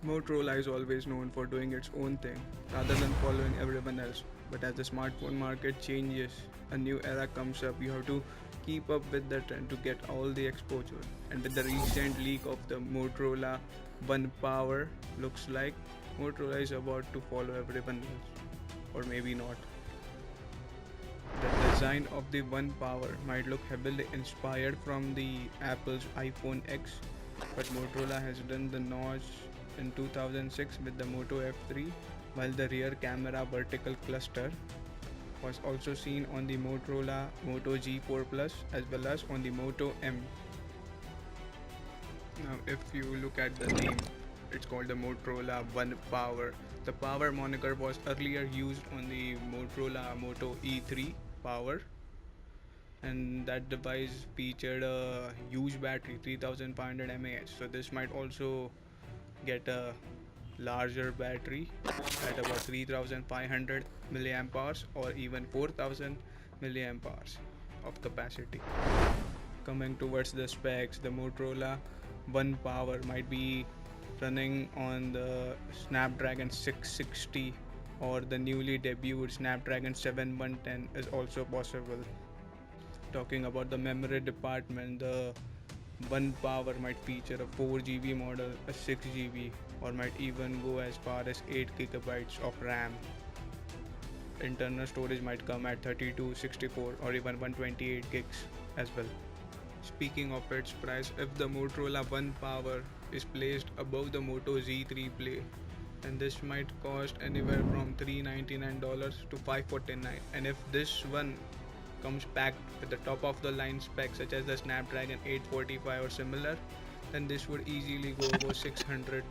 Motorola is always known for doing its own thing rather than following everyone else. But as the smartphone market changes, a new era comes up. You have to keep up with the trend to get all the exposure. And with the recent leak of the Motorola One Power, looks like Motorola is about to follow everyone else. Or maybe not. The design of the One Power might look heavily inspired from the Apple's iPhone X, but Motorola has done the notch in 2006 with the Moto F3, while the rear camera vertical cluster was also seen on the Motorola Moto G4 Plus as well as on the Moto M. Now, if you look at the name, it's called the Motorola One Power. The Power moniker was earlier used on the Motorola Moto E3 Power, and that device featured a huge battery, 3500 mAh. So this might also get a larger battery at about 3500 milliamp hours or even 4000 milliamp hours of capacity. Coming towards the specs, the Motorola One Power might be running on the Snapdragon 660 or the newly debuted Snapdragon 7110 is also possible. Talking about the memory department, the One Power might feature a 4GB model, a 6GB, or might even go as far as 8 GB of RAM. Internal storage might come at 32, 64, or even 128 gigs as well. Speaking of its price, if the Motorola One Power is placed above the Moto Z3 Play, then this might cost anywhere from $399 to $549. And if this one comes packed with the top of the line specs such as the Snapdragon 845 or similar, then this would easily go over $600.